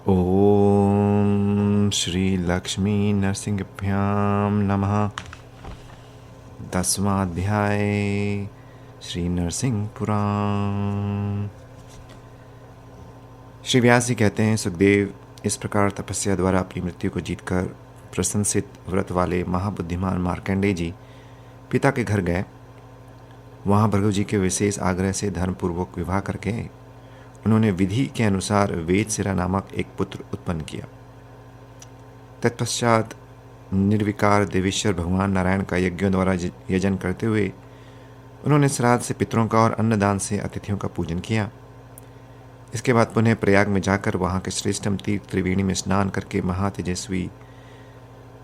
ओम श्री लक्ष्मी नरसिंहभ्याम नमः। 10वां अध्याय श्री नरसिंह पुराण। श्री व्यास जी कहते हैं, सुखदेव इस प्रकार तपस्या द्वारा अपनी मृत्यु को जीतकर प्रशंसित व्रत वाले महाबुद्धिमान मार्कंडेय जी पिता के घर गए। वहाँ भृगु जी के विशेष आग्रह से धर्मपूर्वक विवाह करके उन्होंने विधि के अनुसार वेदशिरा नामक एक पुत्र उत्पन्न किया। तत्पश्चात निर्विकार देवेश्वर भगवान नारायण का यज्ञों द्वारा यजन करते हुए उन्होंने श्राद्ध से पितरों का और अन्नदान से अतिथियों का पूजन किया। इसके बाद पुनः प्रयाग में जाकर वहाँ के श्रेष्ठम तीर्थ त्रिवेणी में स्नान करके महातेजस्वी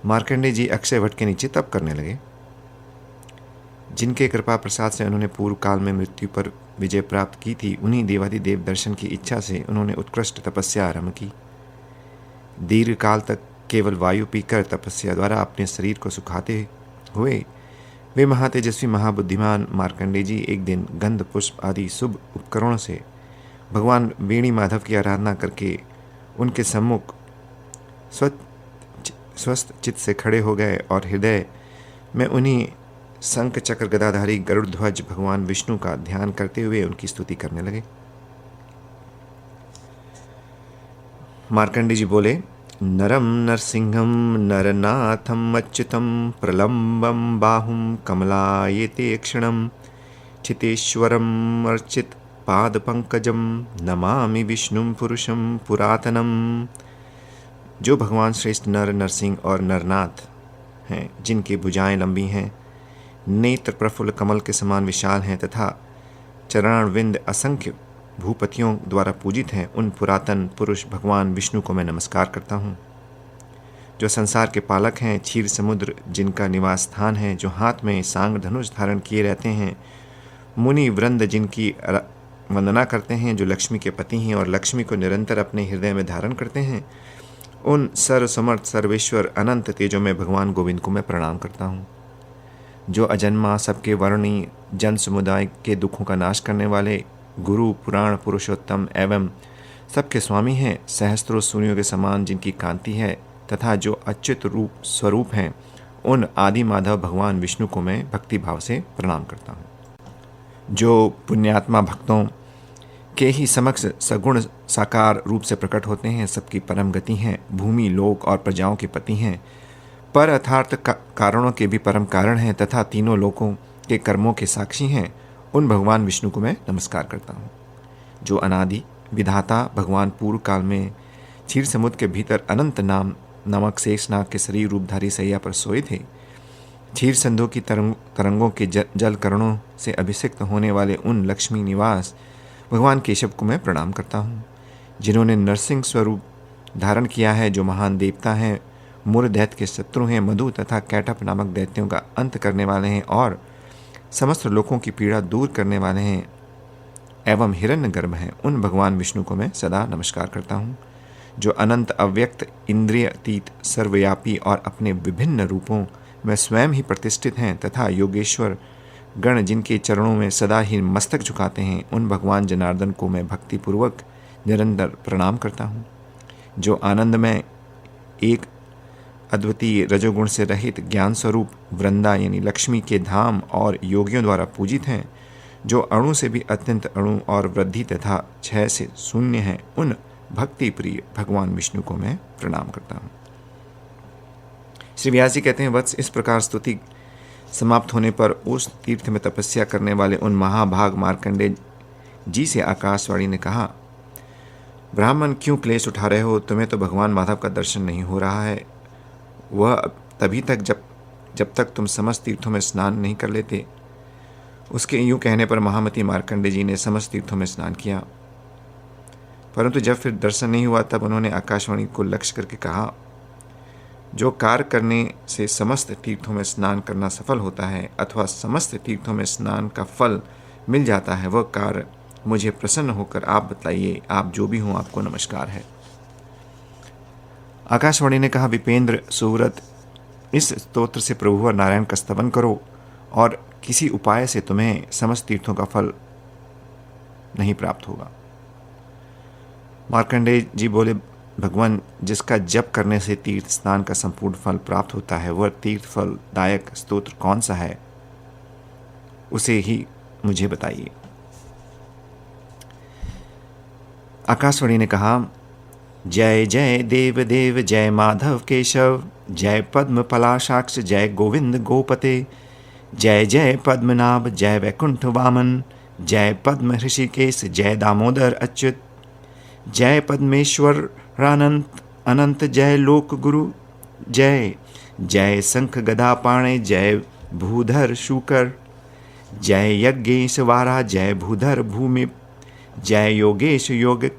मार्कंडेय जी अक्षय वट के नीचे तप करने लगे। जिनके कृपा प्रसाद से उन्होंने पूर्व काल में मृत्यु पर विजय प्राप्त की थी, उन्हीं देवादिदेव दर्शन की इच्छा से उन्होंने उत्कृष्ट तपस्या आरंभ की। दीर्घ काल तक केवल वायु पीकर तपस्या द्वारा अपने शरीर को सुखाते हुए वे महातेजस्वी महाबुद्धिमान मार्कंडेय जी एक दिन गंध पुष्प आदि शुभ उपकरणों से भगवान वेणी माधव की आराधना करके उनके सम्मुख स्वस्थ चित्त से खड़े हो गए और हृदय में उन्हीं शंख चक्र गदाधारी गरुड़ ध्वज भगवान विष्णु का ध्यान करते हुए उनकी स्तुति करने लगे। मार्कंडेय जी बोले, नरम नरसिंहम नरनाथम अच्युतम प्रलंबम बाहुम कमलायते क्षणम चितेश्वरम अर्चित पाद पंकजम नमामि विष्णुम पुरुषम पुरातनम। जो भगवान श्रेष्ठ नर नरसिंह और नरनाथ हैं, जिनकी भुजाएं लंबी हैं, नेत्र प्रफुल्ल कमल के समान विशाल हैं तथा चरणारविंद असंख्य भूपतियों द्वारा पूजित हैं, उन पुरातन पुरुष भगवान विष्णु को मैं नमस्कार करता हूँ। जो संसार के पालक हैं, क्षीर समुद्र जिनका निवास स्थान है, जो हाथ में सांग धनुष धारण किए रहते हैं, मुनि वृंद जिनकी वंदना करते हैं, जो लक्ष्मी के पति हैं और लक्ष्मी को निरंतर अपने हृदय में धारण करते हैं, उन सर्व समर्थ सर्वेश्वर अनंत तेजों में भगवान गोविंद को मैं प्रणाम करता हूँ। जो अजन्मा सबके वर्णी जन समुदाय के दुखों का नाश करने वाले गुरु पुराण पुरुषोत्तम एवं सबके स्वामी हैं, सहस्त्रों सूर्यों के समान जिनकी कांति है तथा जो अच्युत रूप स्वरूप हैं, उन आदि माधव भगवान विष्णु को मैं भक्ति भाव से प्रणाम करता हूँ। जो पुण्यात्मा भक्तों के ही समक्ष सगुण साकार रूप से प्रकट होते हैं, सबकी परम गति हैं, भूमि लोक और प्रजाओं के पति हैं, पर अर्थार्थ कारणों के भी परम कारण हैं तथा तीनों लोकों के कर्मों के साक्षी हैं, उन भगवान विष्णु को मैं नमस्कार करता हूँ। जो अनादि विधाता भगवान पूर्व काल में क्षीर समुद्र के भीतर अनंत नामक शेषनाग के शरीर रूपधारी सैया पर सोए थे, क्षीर संधों की तरंगों के जल करणों से अभिषिक्त होने वाले उन लक्ष्मी निवास भगवान केशव को मैं प्रणाम करता हूँ। जिन्होंने नरसिंह स्वरूप धारण किया है, जो महान देवता हैं, मूर दैत्य के शत्रु हैं, मधु तथा कैटप नामक दैत्यों का अंत करने वाले हैं और समस्त लोगों की पीड़ा दूर करने वाले हैं एवं हिरण्यगर्भ हैं, उन भगवान विष्णु को मैं सदा नमस्कार करता हूँ। जो अनंत अव्यक्त इंद्रिय अतीत सर्वव्यापी और अपने विभिन्न रूपों में स्वयं ही प्रतिष्ठित हैं तथा योगेश्वर गण जिनके चरणों में सदा ही मस्तक झुकाते हैं, उन भगवान जनार्दन को मैं भक्तिपूर्वक निरंतर प्रणाम करता हूँ। जो आनंद में एक अद्वितीय रजोगुण से रहित ज्ञान स्वरूप वृंदा यानी लक्ष्मी के धाम और योगियों द्वारा पूजित हैं, जो अणु से भी अत्यंत अणु और वृद्धि तथा क्षय से शून्य हैं, उन भक्ति प्रिय भगवान विष्णु को मैं प्रणाम करता हूँ। श्री व्यास जी कहते हैं, वत्स इस प्रकार स्तुति समाप्त होने पर उस तीर्थ में तपस्या करने वाले उन महाभाग मार्कंडेय जी से आकाशवाणी ने कहा, ब्राह्मण क्यों क्लेश उठा रहे हो? तुम्हें तो भगवान माधव का दर्शन नहीं हो रहा है। वह तभी तक जब तक तुम समस्त तीर्थों में स्नान नहीं कर लेते। उसके यूं कहने पर महामती मार्कंडेय जी ने समस्त तीर्थों में स्नान किया, परंतु जब फिर दर्शन नहीं हुआ तब उन्होंने आकाशवाणी को लक्ष्य करके कहा, जो कार्य करने से समस्त तीर्थों में स्नान करना सफल होता है अथवा समस्त तीर्थों में स्नान का फल मिल जाता है, वह कार्य मुझे प्रसन्न होकर आप बतलाइए। आप जो भी हों, आपको नमस्कार है। आकाशवाणी ने कहा, विपेंद्र सुव्रत, इस स्तोत्र से प्रभु नारायण का स्तवन करो और किसी उपाय से तुम्हें समस्त तीर्थों का फल नहीं प्राप्त होगा। मार्कंडेय जी बोले, भगवान जिसका जप करने से तीर्थ स्नान का संपूर्ण फल प्राप्त होता है, वह तीर्थ फलदायक स्तोत्र कौन सा है, उसे ही मुझे बताइए। आकाशवाणी ने कहा, जय जय देव देव, जय माधव केशव, जय पद्म पलाशाक्ष, जय गोविंद गोपते, जय जय पद्मनाभ, जय वैकुंठ वामन, जय पद्म ऋषिकेश, जय दामोदर अच्युत, जय पद्मेश्वरानंत अनंत, जय लोक गुरु, जय जय शंख गदा पाणे, जय भूधर शूकर, जय यज्ञेश वारा, जय भूधर भूमि, जय योगेश योग,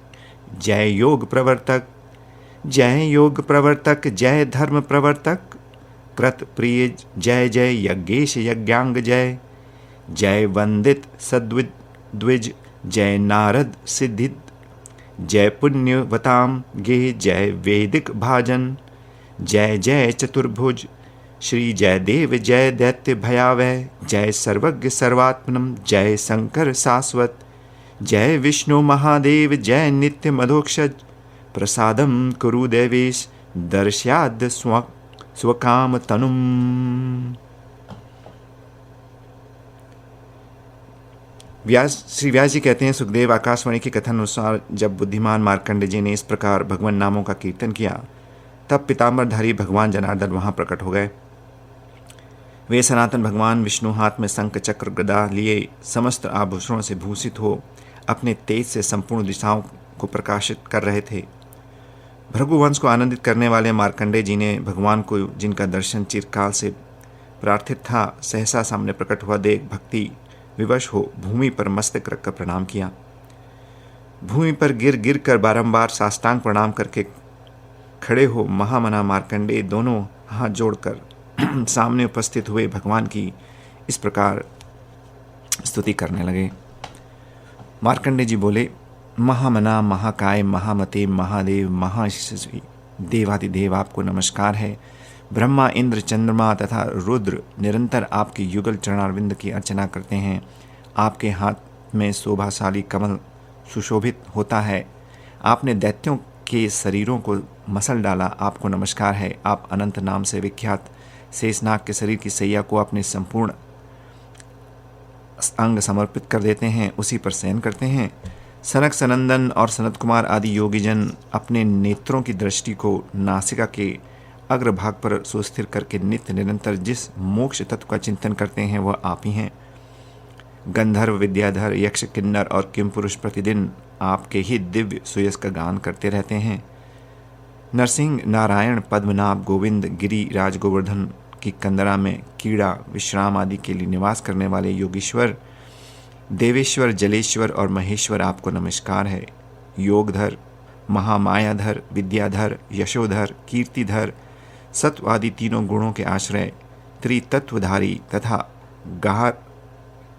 जय योग प्रवर्तक, जय योग प्रवर्तक, जय धर्म प्रवर्तक, कृत प्रिय, जय जय यज्ञेश यज्ञांग, जय जय वंदित सद्विद द्विज, जय नारद सिद्धिद, जय पुण्यवताम गे, जय वैदिक भाजन, जय जय चतुर्भुज, श्री जयदेव, जय दैत्य भयावह, जय सर्वज्ञ सर्वात्मनम, जय शंकर शाश्वत, जय विष्णु महादेव, जय नित्य मधोक्षज, प्रसादम कुरु देवेश, दर्श्याद स्वकाम तनुम। श्री व्यास जी कहते हैं, सुखदेव आकाशवाणी के कथन अनुसार जब बुद्धिमान मार्कंडेय जी ने इस प्रकार भगवान नामों का कीर्तन किया, तब पीताम्बरधारी भगवान जनार्दन वहां प्रकट हो गए। वे सनातन भगवान विष्णु हाथ में शंख चक्र गदा लिए समस्त आभूषणों से भूषित हो अपने तेज से संपूर्ण दिशाओं को प्रकाशित कर रहे थे। भृगुवंश को आनंदित करने वाले मार्कंडेय जी ने भगवान को, जिनका दर्शन चिरकाल से प्रार्थित था, सहसा सामने प्रकट हुआ देख भक्ति विवश हो भूमि पर मस्तक रखकर प्रणाम किया। भूमि पर गिर गिर कर बारंबार साष्टांग प्रणाम करके खड़े हो महामना मार्कंडेय दोनों हाथ जोड़कर सामने उपस्थित हुए भगवान की इस प्रकार स्तुति करने लगे। मार्कंडेय जी बोले, महामना महाकाय महामते महादेव महायशस्वी देवादिदेव, आपको नमस्कार है। ब्रह्मा इंद्र चंद्रमा तथा रुद्र निरंतर आपके युगल चरणारविंद की अर्चना करते हैं। आपके हाथ में शोभाशाली कमल सुशोभित होता है। आपने दैत्यों के शरीरों को मसल डाला, आपको नमस्कार है। आप अनंत नाम से विख्यात शेषनाग के शरीर की सैया को अपने संपूर्ण अंग समर्पित कर देते हैं, उसी पर शयन करते हैं। सनक सनंदन और सनत कुमार आदि योगीजन अपने नेत्रों की दृष्टि को नासिका के अग्रभाग पर सुस्थिर करके नित्य निरंतर जिस मोक्ष तत्व का चिंतन करते हैं वह आप ही हैं। गंधर्व विद्याधर यक्ष किन्नर और किमपुरुष प्रतिदिन आपके ही दिव्य सुयस का गान करते रहते हैं। नरसिंह नारायण पद्मनाभ गोविंद गिरी राज गोवर्धन की कंदरा में कीड़ा विश्राम आदि के लिए निवास करने वाले योगीश्वर देवेश्वर जलेश्वर और महेश्वर, आपको नमस्कार है। योगधर महामायाधर विद्याधर यशोधर कीर्तिधर सत्व आदि तीनों गुणों के आश्रय त्रितत्वधारी तथा गाहर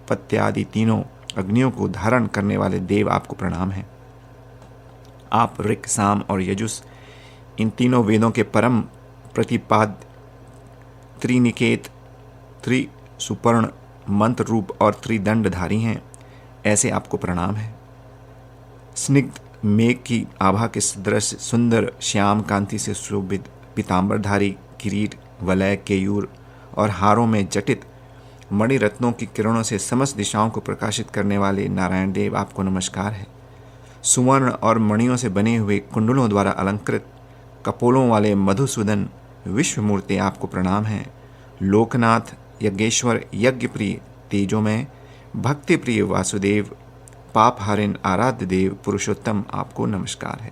पत्यादि तीनों अग्नियों को धारण करने वाले देव, आपको प्रणाम है। आप ऋक् साम और यजुस इन तीनों वेदों के परम प्रतिपाद त्रिनिकेत त्रिसुपर्ण मंत्र रूप और त्रिदंडधारी हैं, ऐसे आपको प्रणाम है। स्निग्ध मेघ की आभा के सदृश सुंदर श्याम कांति से शोभित पीताम्बरधारी किरीट वलय केयूर और हारों में जटित मणिरत्नों की किरणों से समस्त दिशाओं को प्रकाशित करने वाले नारायण देव, आपको नमस्कार है। सुवर्ण और मणियों से बने हुए कुंडलों द्वारा अलंकृत कपोलों वाले मधुसूदन विश्वमूर्ति, आपको प्रणाम है। लोकनाथ यज्ञेश्वर यज्ञप्रिय तेजोमय भक्ति प्रिय वासुदेव पाप हारिन आराध्य देव पुरुषोत्तम, आपको नमस्कार है।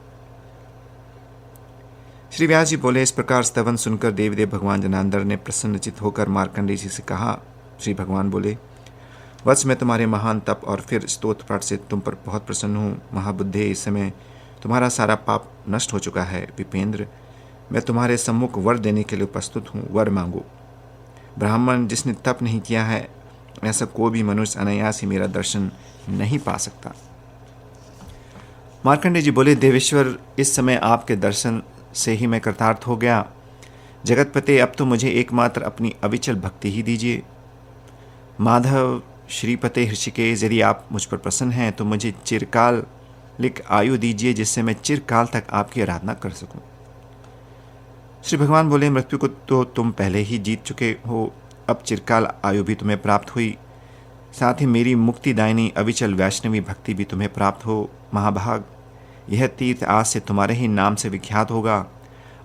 श्री व्यास जी बोले, इस प्रकार स्तवन सुनकर देवदेव भगवान जनार्दन ने प्रसन्नचित होकर मार्कंडेय जी से कहा। श्री भगवान बोले, वत्स मैं तुम्हारे महान तप और फिर स्तोत्र पाठ से तुम पर बहुत प्रसन्न हूँ। महाबुद्धे, इस समय तुम्हारा सारा पाप नष्ट हो चुका है। विपेंद्र, मैं तुम्हारे सम्मुख वर देने के लिए प्रस्तुत हूँ, वर मांगो। ब्राह्मण जिसने तप नहीं किया है, ऐसा कोई भी मनुष्य अनायास ही मेरा दर्शन नहीं पा सकता। मार्कंडेय जी बोले, देवेश्वर, इस समय आपके दर्शन से ही मैं कृतार्थ हो गया। जगतपते, अब तो मुझे एकमात्र अपनी अविचल भक्ति ही दीजिए। माधव, श्रीपते, ऋषिकेश, यदि आप मुझ पर प्रसन्न हैं तो मुझे चिरकाल लिख आयु दीजिए जिससे मैं चिरकाल तक आपकी आराधना कर सकूं। श्री भगवान बोले, मृत्यु को तो तुम पहले ही जीत चुके हो, अब चिरकाल आयु भी तुम्हें प्राप्त हुई, साथ ही मेरी मुक्तिदायिनी अविचल वैष्णवी भक्ति भी तुम्हें प्राप्त हो। महाभाग, यह तीर्थ आज से तुम्हारे ही नाम से विख्यात होगा।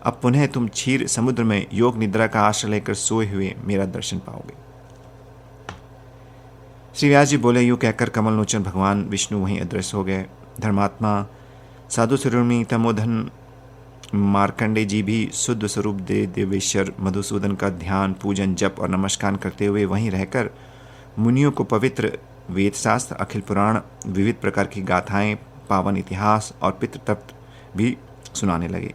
अब पुनः तुम क्षीर समुद्र में योग निद्रा का आश्रय लेकर सोए हुए मेरा दर्शन पाओगे। श्री व्यास जी बोले, यूँ कहकर कमल लोचन भगवान विष्णु वहीं अदृश्य हो गए। धर्मात्मा साधु शिरोमणि तमोधन मार्कंडे जी भी शुद्ध स्वरूप देवेश्वर मधुसूदन का ध्यान, पूजन, जप और नमस्कार करते हुए वहीं रहकर मुनियों को पवित्र वेदशास्त्र, अखिल पुराण, विविध प्रकार की गाथाएं, पावन इतिहास और पितृतत्व भी सुनाने लगे।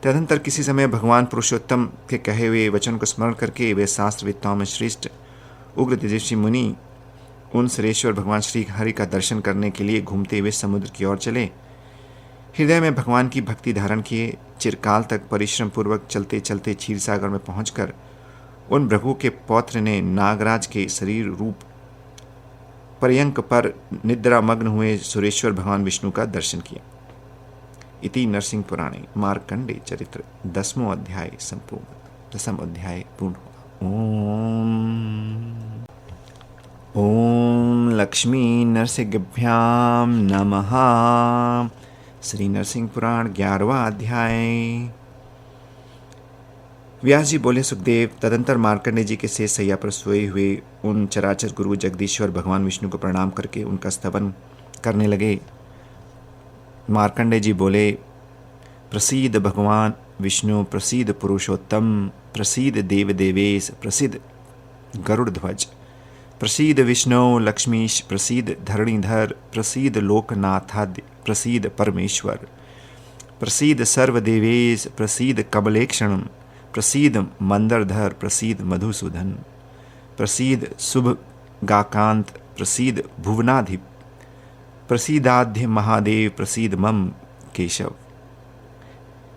तदनंतर किसी समय भगवान पुरुषोत्तम के कहे हुए वचन को स्मरण करके वे शास्त्र विद्वाओं में श्रेष्ठ उग्र तेजस्वी मुनि उन श्रेष्ठवर भगवान श्री हरि का दर्शन करने के लिए घूमते हुए समुद्र की ओर चले। हृदय में भगवान की भक्ति धारण किए चिरकाल तक परिश्रम पूर्वक चलते चलते क्षीरसागर में पहुंचकर उन भृगु के पौत्र ने नागराज के शरीर रूप पर्यंक पर निद्रामग्न हुए सुरेश्वर भगवान विष्णु का दर्शन किया। इति नरसिंह पुराणे मार्कंडे चरित्र 10वां अध्याय संपूर्ण। 10वां अध्याय पूर्ण हुआ। ओम लक्ष्मी नरसिंहभ्याम नमः। श्री नरसिंह पुराण 11वां अध्याय। व्यास जी बोले, सुखदेव, तदंतर मार्कंडे जी के शेष सैया पर सोए हुए उन चराचर गुरु जगदीश्वर भगवान विष्णु को प्रणाम करके उनका स्तवन करने लगे। मार्कंडे जी बोले, प्रसीद भगवान विष्णु, प्रसीद पुरुषोत्तम, प्रसीद देव देवेश, प्रसीद गरुड़ ध्वज, प्रसीद विष्णु लक्ष्मीश, प्रसीद धरणीधर, प्रसीद लोकनाथाद्य, प्रसीद परमेश्वर, प्रसीद सर्वदेवेश, प्रसीद कमलेक्षण, प्रसीद मंदरधर, प्रसीद मधुसूदन, प्रसीद शुभ गाकांत, प्रसीद भुवनाधिप, प्रसीदाध्य महादेव, प्रसीद मम केशव।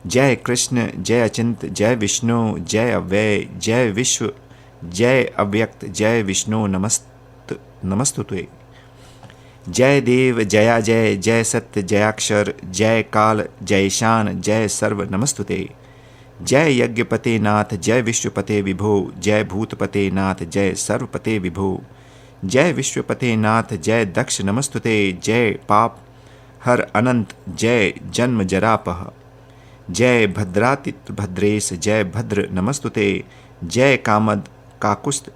जय कृष्ण, जय अचिंत, जय विष्णु, जय अव्यय, जय विश्व, जय अव्यक्त, जय विष्णु नमस्तुते। जय देव, जया जय, जय सत्य, जयाक्षर, जय काल, जय शान, जय सर्व नमस्तुते। जय यज्ञपते नाथ, जय विश्वपते विभो, जय भूतपते नाथ, जय सर्वपते विभो, जय विश्वपते नाथ, जय दक्ष नमस्तुते। जय पाप हर अनंत, जय जन्म जरापह, जय भद्रातित भद्रेश, जय भद्र नमस्तुते। जय कामद काकुस्त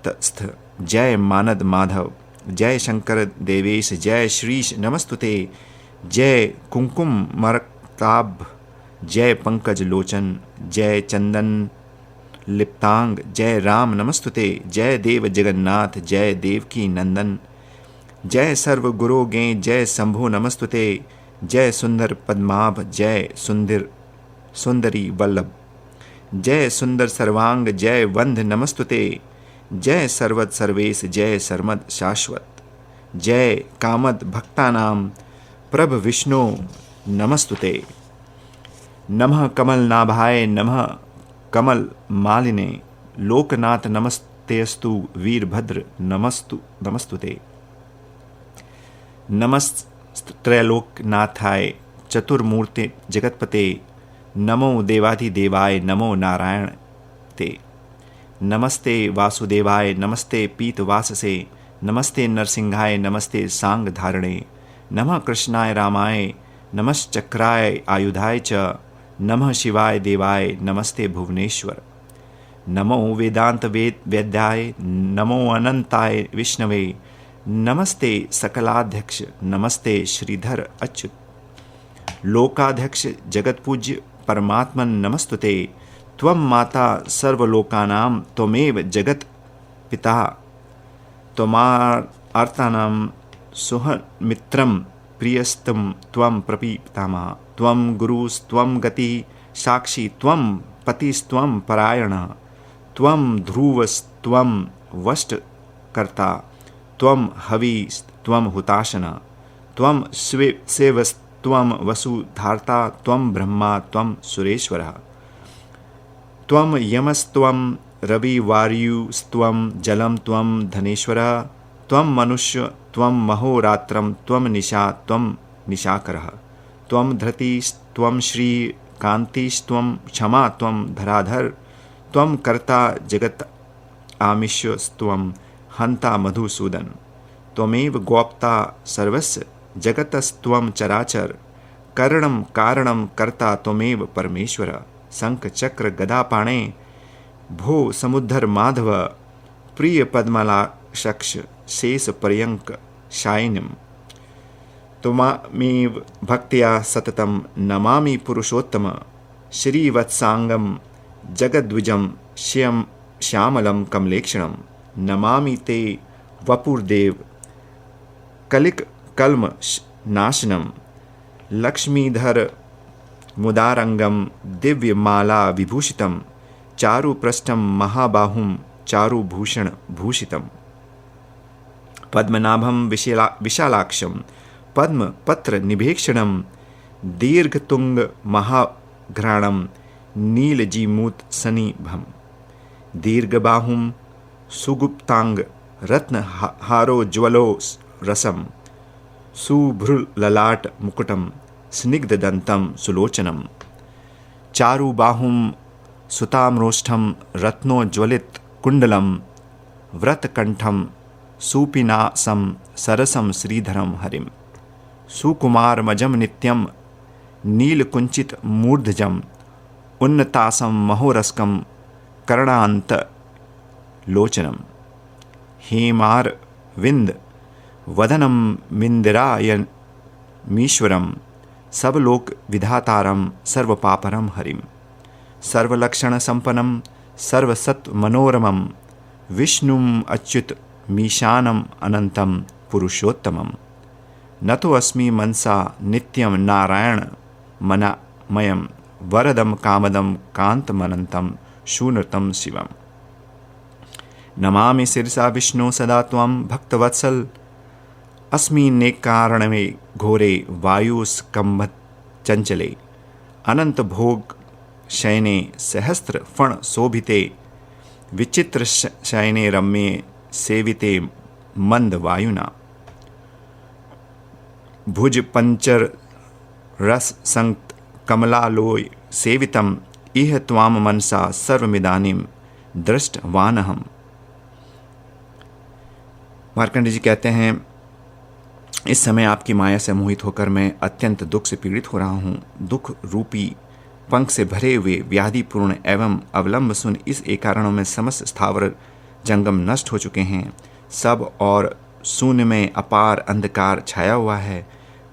तस्थ, जय मानद माधव, जय शंकर देवेश, जय श्रीश नमस्तुते। जय कुंकुम मरकाभ, जय पंकज लोचन, जय चंदन लिप्तांग, जय राम नमस्तुते। जय देव जगन्नाथ, जय देवकी नंदन, जय सर्व गुरु गे, जय शंभु नमस्तुते। जय सुंदर पद्माभ, जय सुंदरी वल्लभ, जय सुंदर सर्वांग, जय वंद नमस्तुते। जय सर्वत सर्वेश, जय सर्मद शाश्वत, जय कामद भक्तानाम प्रभ विष्णु नमस्तुते। नमः कमल नाभाय, नमः कमल मालिने, लोकनाथ नमस्तेस्तु, वीरभद्र नमस्तुते। नमस्त्रैलोकनाथाय, चतुर्मूर्ति जगतपते, नमो देवाधिदेवाय, नमो नारायण ते। नमस्ते वासुदेवाय, नमस्ते पीतवाससे, नमस्ते नरसिंहाय, नमस्ते सांग धारणे, नमः कृष्णाय रामाय, नमश्चक्राय आयुधाय च, नमः शिवाय देवाय, नमस्ते भुवनेश्वर। नमो वेदांत वेद्याय, नमो अनंताय विष्णवे, नमस्ते सकलाध्यक्ष, नमस्ते श्रीधर अच्युत। लोकाध्यक्ष जगतपूज्य परमात्मन नमस्तुते। त्वं माता सर्वलोकानां, त्वमेव जगत पिता, त्वमार्तानां सुहमित्रं प्रियस्तम, त्वं प्रपितामह, त्वं गुरुस्त्वं गतिः साक्षी, त्वं पतिस्त्वं परायणः, त्वं ध्रुवस्त्वं वष्टकर्ता, त्वं हविस्त्वं हुताशनः, त्वं सेवस्त्वं वसुधार्ता, त्वं ब्रह्मा, त्वं सुरेश्वरः, त्वं यमस्त्वं रविवायुस्त्वं जलं, त्वं धनेश्वरः, त्वं मनुष्य त्वं महोरात्रं त्वं निशा त्वं निशाकरः त्वं धृतिस्त्वं श्रीकान्तिस्त्वं क्षमा त्वं धराधर त्वं कर्ता जगत् आमिष्यस्त्वं हन्ता मधुसूदन त्वमेव गोप्ता सर्वस्य जगतस्त्वं चराचर करणं कारणं कर्ता त्वमेव परमेश्वर शंख चक्र गदा पाणे भो समुद्धर माधव प्रिय पद्मलाक्षक्ष शेष पर्यंक शायिनीं त्वमेव भक्त्या सततं नमामि पुरुषोत्तम श्रीवत्सांगं जगद्विजं श्यामलं कमलेक्षणं नमामि ते वपुर्देव कलिक कल्म नाशनम लक्ष्मीधर मुदारंगम दिव्यमाला विभूषितम चारुपृष्ठम महाबाहुम चारुभूषण भूषितम पद्मनाभम विशालाक्षम पद्मपत्र निभेक्षणम दीर्घतुंग महाघ्राणम नीलजीमूत सनिभम दीर्घबाहुम सुगुप्तांग रत्नहारोज्वलो रसम सुभ्रुललाट मुकुटम स्निग्धदंतं सुलोचनम चारुबाहुम सुताम्रोष्ठम रत्नोज्वलित कुंडलम व्रतकंठम सुपिनासम सरसम श्रीधरम हरिम सुकुमारमजम नित्यम नीलकुंचित मूर्धजम उन्नतासम महोरस्कम कर्णांत लोचनम हेमार विंद वदनम मिंदिरायमीश्वरम सबलोक विधातारम सर्वपापरम हरिम सर्वलक्षण संपन्नम सर्वसत्व मनोरमम विष्णुम अच्युत मीशानम अनंतम पुरुषोत्तमम नतो अस्मि मनसा नित्यम नारायण मनामयम वरदम कामदम कांतमनंतम शून्यतम शिवम नमामि शिरसा विष्णु सदा त्वं भक्तवत्सल अस्मिन्नेकारणमे घोरे वायुस्कम्भ चंचले अनंत भोग शयने सहस्त्र फण शोभिते विचित्र शयने रम्ये सेविते मंद वायुना भुज पंचर रस संक्त कमलालोय सेवितम इह त्वाम मनसा सर्वमिदानीम दृष्टवानहम। मार्कंडेय जी कहते हैं, इस समय आपकी माया से मोहित होकर मैं अत्यंत दुख से पीड़ित हो रहा हूँ। दुख रूपी पंख से भरे हुए व्याधिपूर्ण एवं अवलंब सुन इस एकारणों में समस्त स्थावर जंगम नष्ट हो चुके हैं। सब और शून्य में अपार अंधकार छाया हुआ है।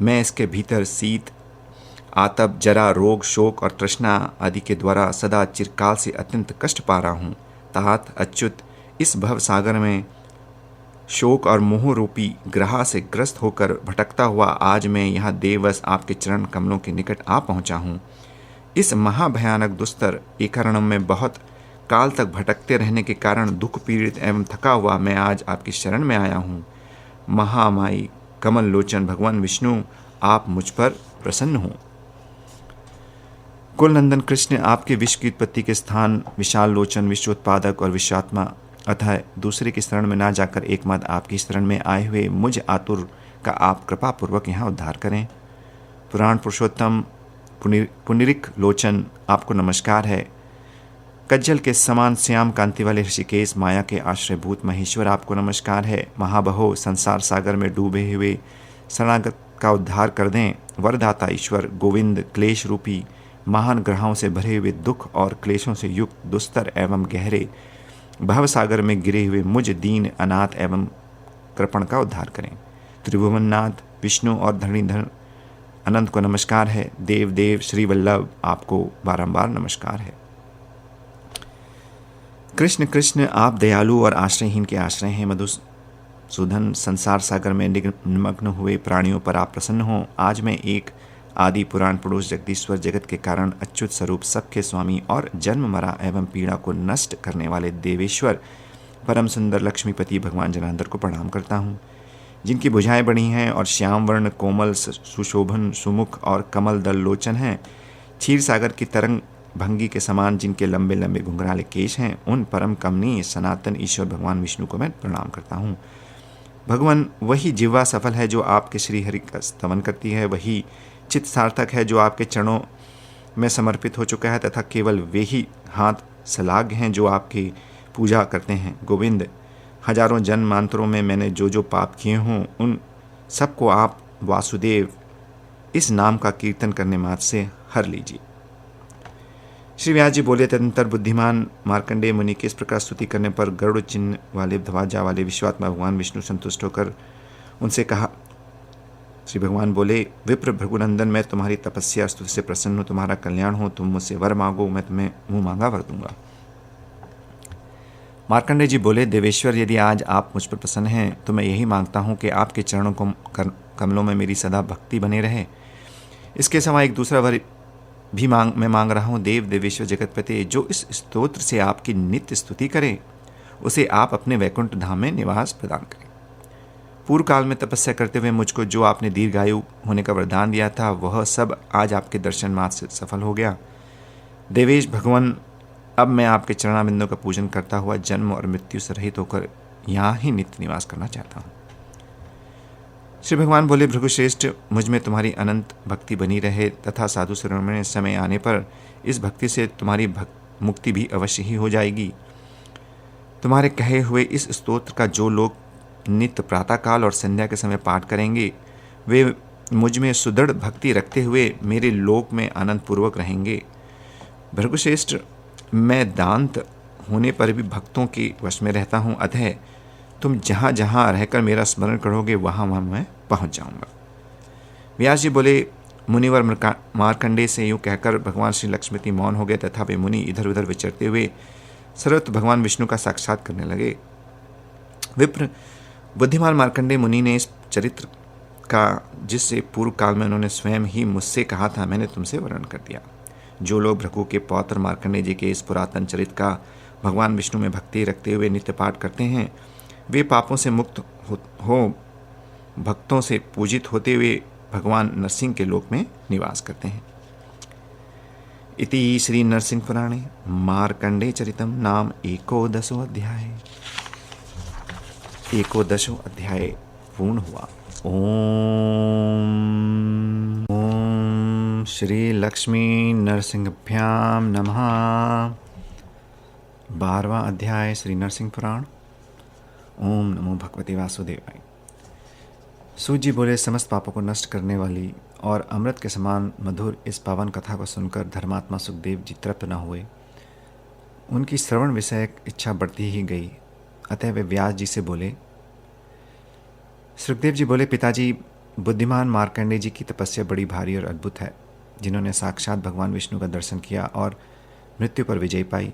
मैं इसके भीतर शीत, आतप, जरा, रोग, शोक और तृष्णा आदि के द्वारा सदा चिरकाल से अत्यंत कष्ट पा रहा हूँ। तात अच्युत, इस भव सागर में शोक और मोह रूपी ग्रह से ग्रस्त होकर भटकता हुआ आज मैं यहाँ देववश आपके चरण कमलों के निकट आ पहुँचा हूँ। इस महाभयानक दुस्तर एकारणों में बहुत काल तक भटकते रहने के कारण दुख पीड़ित एवं थका हुआ मैं आज आपकी शरण में आया हूँ। महामाई कमल लोचन भगवान विष्णु, आप मुझ पर प्रसन्न हो। कुलनंदन कृष्ण, आपके विश्व की उत्पत्ति के स्थान विशाल लोचन, विश्व उत्पादक और विश्वात्मा, अतः दूसरे की शरण में ना जाकर एकमात्र आपकी शरण में आए हुए मुझ आतुर का आप कृपा पूर्वक यहाँ उद्धार करें। पुराण पुरुषोत्तम पुनरिक लोचन, आपको नमस्कार है। कज्जल के समान श्याम कांति वाले ऋषिकेश, माया के आश्रयभूत महेश्वर, आपको नमस्कार है। महाबहो, संसार सागर में डूबे हुए शरणागत का उद्धार कर दें। वरदाता ईश्वर गोविंद, क्लेश रूपी महान ग्रहों से भरे हुए दुख और क्लेशों से युक्त दुस्तर एवं गहरे भव सागर में गिरे हुए मुझ दीन अनाथ एवं कृपण का उद्धार करें। त्रिभुवननाथ विष्णु और धरणीधर अनंत को नमस्कार है। देव देव श्री वल्लभ, आपको बारंबार नमस्कार है। कृष्ण कृष्ण, आप दयालु और आश्रयहीन के आश्रय हैं। मधुसूदन, संसार सागर में निमग्न हुए प्राणियों पर आप प्रसन्न हो। आज मैं एक आदि पुराण पुरुष जगदीश्वर, जगत के कारण अच्युत स्वरूप, सबके स्वामी और जन्म मरा एवं पीड़ा को नष्ट करने वाले देवेश्वर परम सुंदर लक्ष्मीपति भगवान जनार्दन को प्रणाम करता हूँ, जिनकी भुजाएं बड़ी हैं और श्याम वर्ण, कोमल, सुशोभन, सुमुख और कमल दल लोचन हैं। क्षीर सागर की तरंग भंगी के समान जिनके लंबे लंबे घुंघराले केश हैं, उन परम कमनीय सनातन ईश्वर भगवान विष्णु को मैं प्रणाम करता हूँ। भगवान वही जिह्वा सफल है जो आपके श्री हरि का स्तवन करती है, वही चित्त सार्थक है जो आपके चरणों में समर्पित हो चुका है, तथा केवल वे ही हाथ सलाग्य हैं जो आपकी पूजा करते हैं। गोविंद, हजारों जन्मांतरों में मैंने जो जो पाप किए हों उन सबको आप वासुदेव इस नाम का कीर्तन करने मात्र से हर लीजिए। श्री व्यास जी बोले, तदंतर बुद्धिमान मार्कंडेय मुनि की इस प्रकार स्तुति करने पर गरुड़ चिन्ह वाले ध्वजा वाले विश्वात्मा भगवान विष्णु संतुष्ट होकर उनसे कहा। श्री भगवान बोले, विप्र भृगुनंदन, मैं तुम्हारी तपस्या स्तुति से प्रसन्न हूँ, तुम्हारा कल्याण हो, तुम मुझसे वर मांगो, मैं तुम्हें मुंह मांगा वर दूंगा। मार्कंडेय जी बोले, देवेश्वर, यदि आज आप मुझ पर प्रसन्न हैं तो मैं यही मांगता हूँ कि आपके चरणों कमलों में मेरी सदा भक्ति बने रहे। इसके सिवा एक दूसरा वर भी मैं मांग रहा हूँ। देव देवेश्वर जगतपति, जो इस स्तोत्र से आपकी नित्य स्तुति करे उसे आप अपने वैकुंठ धाम में निवास प्रदान करें। पूर्व काल में तपस्या करते हुए मुझको जो आपने दीर्घायु होने का वरदान दिया था वह सब आज आपके दर्शन मात्र से सफल हो गया। देवेश भगवान, अब मैं आपके चरणाबिंदों का पूजन करता हुआ जन्म और मृत्यु से रहित होकर यहाँ ही नित्य निवास करना चाहता हूँ। श्री भगवान बोले, भृगुश्रेष्ठ, मुझ में तुम्हारी अनंत भक्ति बनी रहे तथा साधु शिरोमणि समय आने पर इस भक्ति से तुम्हारी मुक्ति भी अवश्य ही हो जाएगी। तुम्हारे कहे हुए इस स्तोत्र का जो लोग नित्य प्रातःकाल और संध्या के समय पाठ करेंगे वे मुझ में सुदृढ़ भक्ति रखते हुए मेरे लोक में आनंद पूर्वक रहेंगे। भृगुश्रेष्ठ, मैं दांत होने पर भी भक्तों के वश में रहता हूँ, अतः तुम जहाँ जहाँ रहकर मेरा स्मरण करोगे वहाँ वहाँ मैं पहुँच जाऊँगा। व्यास जी बोले, मुनिवर मार्कंडेय से यूँ कहकर भगवान श्री लक्ष्मीपति मौन हो गए तथा वे मुनि इधर उधर विचरते हुए सर्वत्र भगवान विष्णु का साक्षात करने लगे। विप्र, बुद्धिमान मार्कंडेय मुनि ने इस चरित्र का जिससे पूर्व काल में उन्होंने स्वयं ही मुझसे कहा था मैंने तुमसे वर्णन कर दिया। जो लोग भृगु के पौत्र मार्कंडेय जी के इस पुरातन चरित्र का भगवान विष्णु में भक्ति रखते हुए नित्य पाठ करते हैं वे पापों से मुक्त हो भक्तों से पूजित होते हुए भगवान नरसिंह के लोक में निवास करते हैं। इति श्री नरसिंह पुराणे मार्कंडेय चरितम नाम एकोदशो अध्याय। एकोदशो अध्याय पूर्ण हुआ। ओम श्री लक्ष्मी नरसिंहभ्याम नमः। 12वां अध्याय श्री नरसिंह पुराण। ओम नमो भगवते वासुदेवाय। सूत जी बोले, समस्त पापों को नष्ट करने वाली और अमृत के समान मधुर इस पावन कथा को सुनकर धर्मात्मा सुखदेव जी तृप्त न हुए। उनकी श्रवण विषयक इच्छा बढ़ती ही गई, अतः वे व्यास जी से बोले। सुखदेव जी बोले, पिताजी, बुद्धिमान मार्कंडेय जी की तपस्या बड़ी भारी और अद्भुत है, जिन्होंने साक्षात भगवान विष्णु का दर्शन किया और मृत्यु पर विजय पाई।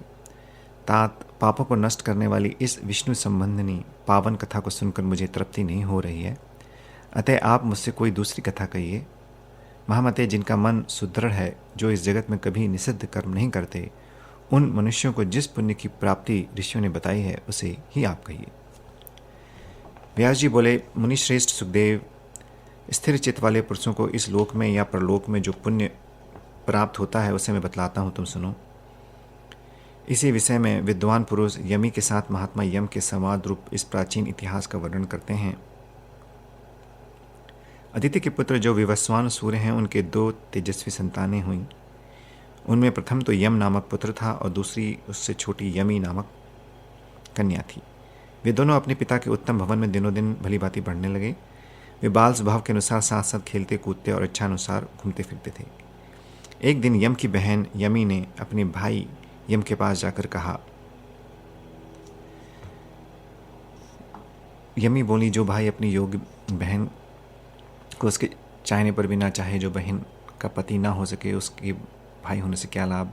तात, पापों को नष्ट करने वाली इस विष्णु संबंधिनी पावन कथा को सुनकर मुझे तृप्ति नहीं हो रही है, अतः आप मुझसे कोई दूसरी कथा कहिए। महामते, जिनका मन सुदृढ़ है, जो इस जगत में कभी निषिद्ध कर्म नहीं करते, उन मनुष्यों को जिस पुण्य की प्राप्ति ऋषियों ने बताई है उसे ही आप कहिए। व्यास जी बोले, मुनिश्रेष्ठ सुखदेव, स्थिर चित्त वाले पुरुषों को इस लोक में या परलोक में जो पुण्य प्राप्त होता है उसे मैं बतलाता हूँ, तुम सुनो। इसी विषय में विद्वान पुरुष यमी के साथ महात्मा यम के संवाद रूप इस प्राचीन इतिहास का वर्णन करते हैं। अदिति के पुत्र जो विवस्वान सूर्य हैं, उनके 2 तेजस्वी संतानें हुईं। उनमें प्रथम तो यम नामक पुत्र था और दूसरी उससे छोटी यमी नामक कन्या थी। वे दोनों अपने पिता के उत्तम भवन में दिनों दिन भली भांति बढ़ने लगे। वे बाल स्वभाव के अनुसार साथ साथ खेलते कूदते और इच्छानुसार घूमते फिरते थे। एक दिन यम की बहन यमी ने अपने भाई यम के पास जाकर कहा। यमी बोली, जो भाई अपनी योग्य बहन को उसके चाहने पर भी ना चाहे, जो बहन का पति ना हो सके, उसके भाई होने से क्या लाभ।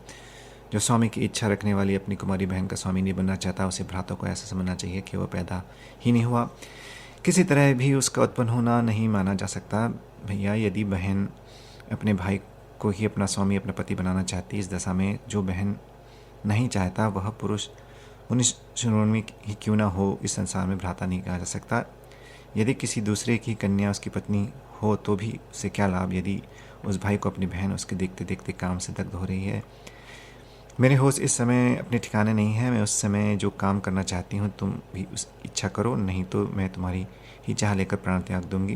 जो स्वामी की इच्छा रखने वाली अपनी कुमारी बहन का स्वामी नहीं बनना चाहता, उसे भ्राता को ऐसा समझना चाहिए कि वह पैदा ही नहीं हुआ, किसी तरह भी उसका उत्पन्न होना नहीं माना जा सकता। भैया, यदि बहन अपने भाई को ही अपना स्वामी, अपना पति बनाना चाहती, इस दशा में जो बहन नहीं चाहता वह पुरुष शिरोमणि ही क्यों ना हो, इस संसार में भ्राता नहीं कहा जा सकता। यदि किसी दूसरे की कन्या उसकी पत्नी हो तो भी उससे क्या लाभ, यदि उस भाई को अपनी बहन उसके देखते देखते काम से दग्ध हो रही है। मेरे होश इस समय अपने ठिकाने नहीं है। मैं उस समय जो काम करना चाहती हूँ तुम भी उस इच्छा करो, नहीं तो मैं तुम्हारी ही चाह लेकर प्राण त्याग दूंगी।